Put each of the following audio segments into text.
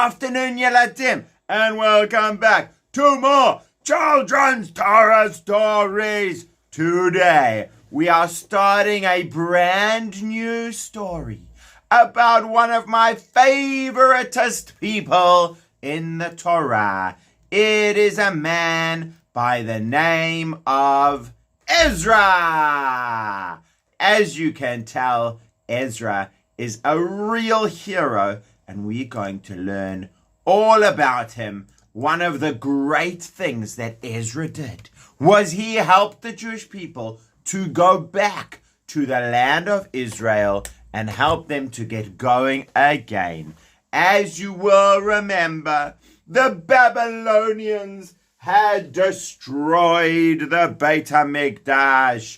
afternoon, Yeladim, and welcome back to more Children's Torah Stories. Today, we are starting a brand new story about one of my favoritist people in the Torah. It is a man by the name of Ezra. As you can tell, Ezra is a real hero, and we're going to learn all about him. One of the great things that Ezra did was he helped the Jewish people to go back to the land of Israel and help them to get going again. As you will remember, the Babylonians had destroyed the Beit HaMikdash.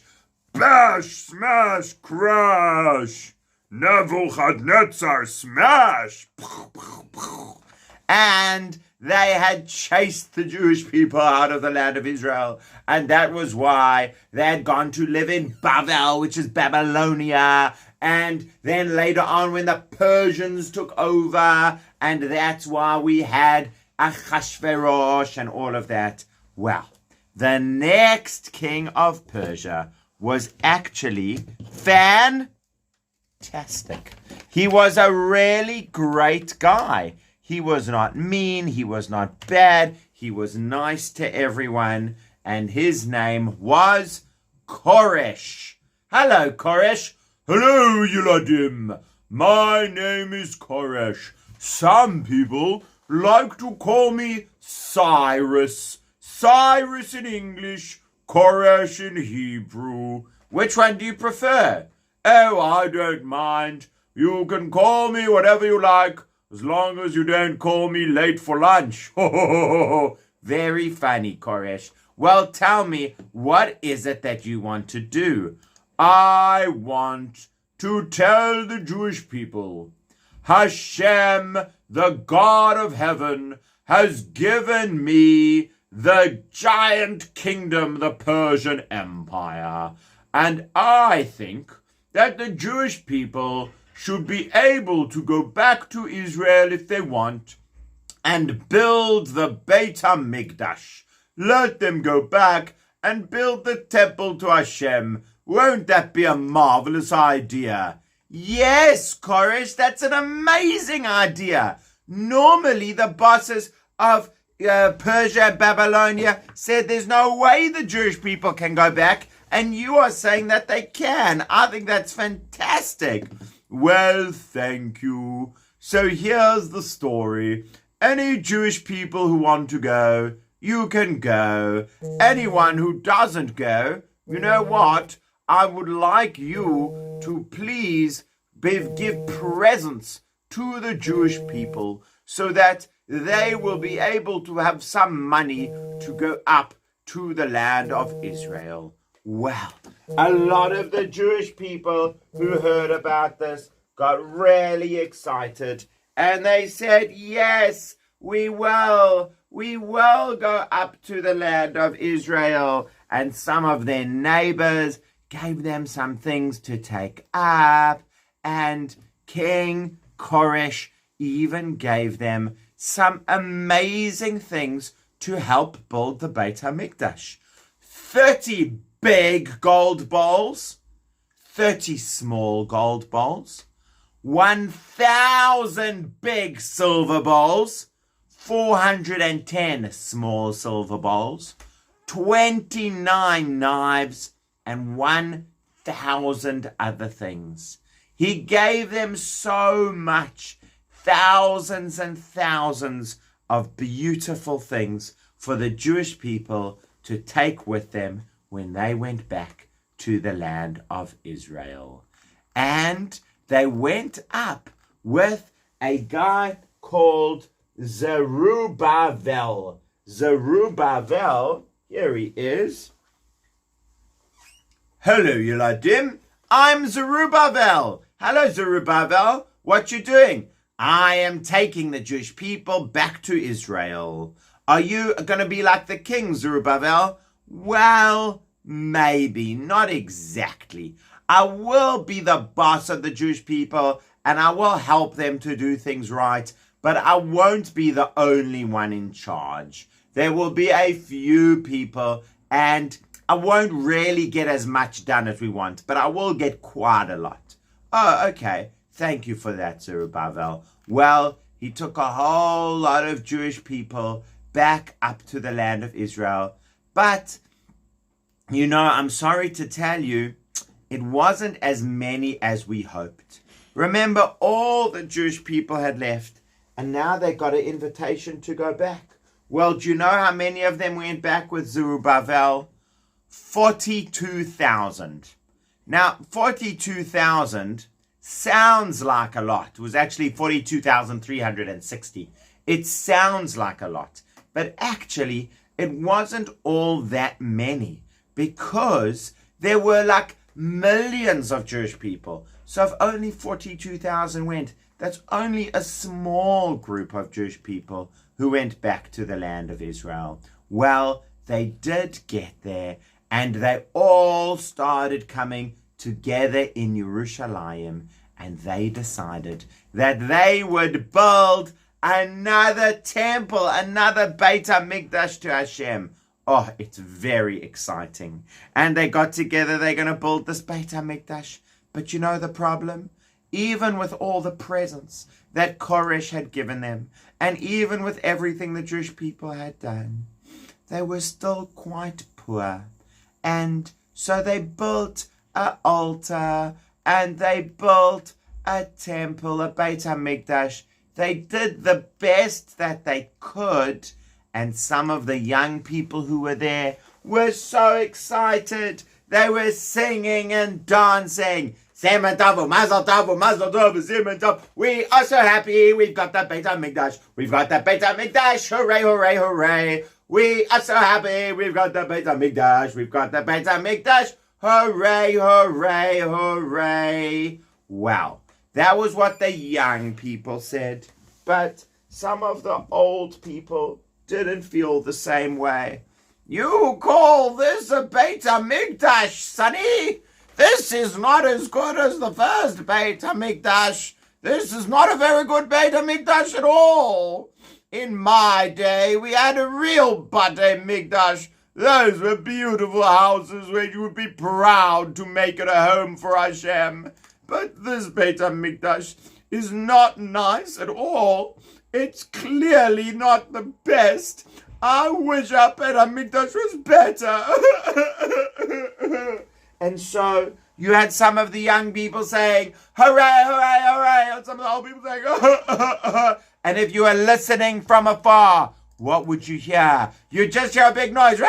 Bash, smash, crash. Nebuchadnezzar, smash. And they had chased the Jewish people out of the land of Israel. And that was why they had gone to live in Babel, which is Babylonia. And then later on when the Persians took over, and that's why we had Ahasuerus and all of that. Well, the next king of Persia was actually fantastic. He was a really great guy. He was not mean. He was not bad. He was nice to everyone. And his name was Koresh. Hello, Koresh. Hello, Yeladim. My name is Koresh. Some people like to call me Cyrus. Cyrus in English, Koresh in Hebrew. Which one do you prefer? Oh, I don't mind. You can call me whatever you like, as long as you don't call me late for lunch. Very funny, Koresh. Well, tell me, what is it that you want to do? I want to tell the Jewish people, Hashem, the God of heaven, has given me the giant kingdom, the Persian Empire. And I think that the Jewish people should be able to go back to Israel if they want and build the Beit HaMikdash. Let them go back and build the temple to Hashem. Won't that be a marvelous idea? Yes, Koresh, that's an amazing idea. Normally, the bosses of Persia and Babylonia said there's no way the Jewish people can go back, and you are saying that they can. I think that's fantastic. Well, thank you. So here's the story. Any Jewish people who want to go, you can go. Anyone who doesn't go, you know what? I would like you to please give presents to the Jewish people so that they will be able to have some money to go up to the land of Israel. Well, a lot of the Jewish people who heard about this got really excited, and they said, yes, we will go up to the land of Israel. And some of their neighbors gave them some things to take up, and King Koresh even gave them some amazing things to help build the Beit HaMikdash. 30 big gold bowls, 30 small gold bowls, 1,000 big silver bowls, 410 small silver bowls, 29 knives, and 1,000 other things. He gave them so much, thousands and thousands of beautiful things for the Jewish people to take with them when they went back to the land of Israel. And they went up with a guy called Zerubbabel. Zerubbabel, here he is. Hello, Yeladim. I'm Zerubbabel. Hello, Zerubbabel. What you doing? I am taking the Jewish people back to Israel. Are you going to be like the king, Zerubbabel? Well, maybe. Not exactly. I will be the boss of the Jewish people, and I will help them to do things right. but I won't be the only one in charge. There will be a few people, and I won't really get as much done as we want, but I will get quite a lot. Oh, okay. Thank you for that, Zerubbabel. Well, he took a whole lot of Jewish people back up to the land of Israel. But, I'm sorry to tell you, it wasn't as many as we hoped. Remember, all the Jewish people had left, and now they got an invitation to go back. Well, do you know how many of them went back with Zerubbabel? 42,000. Now, 42,000 sounds like a lot. It was actually 42,360. It sounds like a lot. But actually, it wasn't all that many, because there were like millions of Jewish people. So if only 42,000 went, that's only a small group of Jewish people who went back to the land of Israel. Well, they did get there, and they all started coming together in Jerusalem, and they decided that they would build another temple, another Beit HaMikdash to Hashem. Oh, it's very exciting. And they got together, they're going to build this Beit HaMikdash. But you know the problem? Even with all the presents that Koresh had given them, and even with everything the Jewish people had done, they were still quite poor. And so they built an altar, and they built a temple, a Beit HaMikdash. They did the best that they could, and some of the young people who were there were so excited. They were singing and dancing. Semen Tov, Mazel Tov, Mazel Tov, Semen Tov. We are so happy. We've got the Beit HaMikdash. We've got the Beit HaMikdash. Hooray, hooray, hooray. We are so happy. We've got the Beit HaMikdash. We've got the Beit HaMikdash. Hooray, hooray, hooray. Well, that was what the young people said. But some of the old people didn't feel the same way. You call this a Beit HaMikdash, sonny? This is not as good as the first Beit HaMikdash. This is not a very good Beit HaMikdash at all. In my day, we had a real Beit HaMikdash. Those were beautiful houses where you would be proud to make it a home for Hashem. But this Beit HaMikdash is not nice at all. It's clearly not the best. I wish our Beit HaMikdash was better. And so you had some of the young people saying, hooray, hooray, hooray, and some of the old people saying, and if you were listening from afar, what would you hear? You'd just hear a big noise.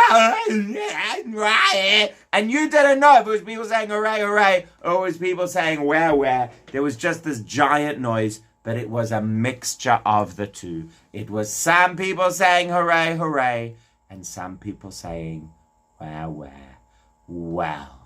And you didn't know if it was people saying hooray, hooray, or it was people saying where. There was just this giant noise, but it was a mixture of the two. It was some people saying hooray, hooray, and some people saying where. Well,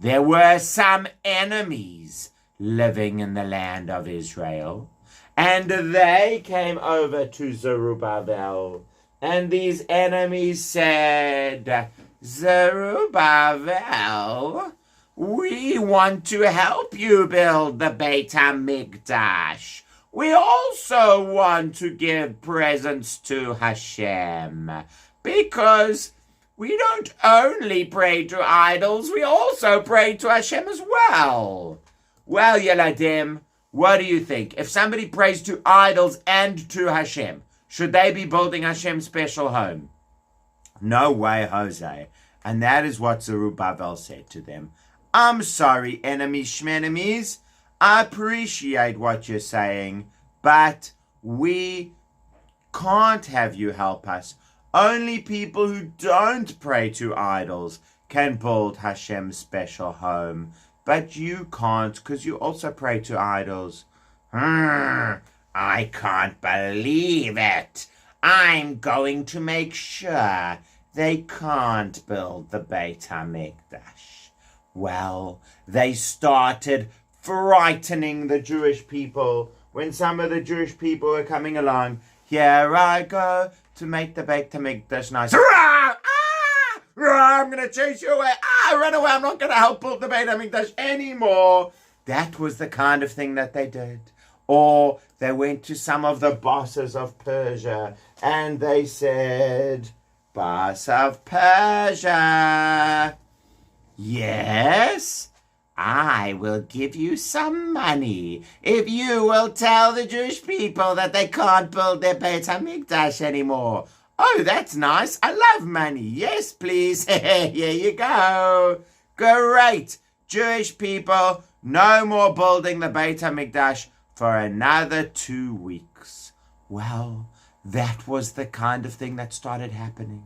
there were some enemies living in the land of Israel, and they came over to Zerubbabel, and these enemies said, Zerubbabel, we want to help you build the Beit HaMikdash. We also want to give presents to Hashem, because we don't only pray to idols, we also pray to Hashem as well. Well, Yeladim, what do you think? If somebody prays to idols and to Hashem, should they be building Hashem's special home? No way, Jose. And that is what Zerubbabel said to them. I'm sorry, enemies, shmenemies. I appreciate what you're saying, but we can't have you help us. Only people who don't pray to idols can build Hashem's special home. But you can't, because you also pray to idols. I can't believe it. I'm going to make sure they can't build the Beit HaMikdash. Well, they started frightening the Jewish people. When some of the Jewish people were coming along, here I go to make the Beit HaMikdash nice. I'm going to chase you away. Run away. I'm not going to help build the Beit HaMikdash anymore. That was the kind of thing that they did. Or they went to some of the bosses of Persia and they said, "Boss of Persia, yes, I will give you some money if you will tell the Jewish people that they can't build their Beit HaMikdash anymore." "Oh, that's nice. I love money. Yes, please." Here you go. Great. Jewish people, no more building the Beit HaMikdash for another 2 weeks. Well, that was the kind of thing that started happening.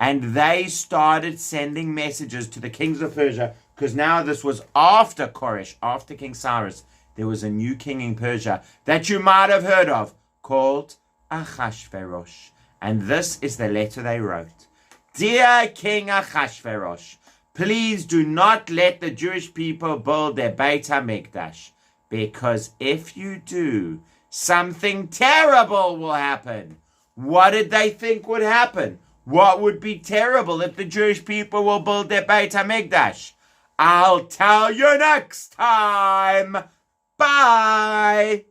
And they started sending messages to the kings of Persia, because now this was after Koresh, after King Cyrus. There was a new king in Persia that you might have heard of, called Ahasuerus. And this is the letter they wrote. "Dear King Ahasuerus, please do not let the Jewish people build their Beit HaMikdash, because if you do, something terrible will happen." What did they think would happen? What would be terrible if the Jewish people will build their Beit HaMikdash? I'll tell you next time. Bye.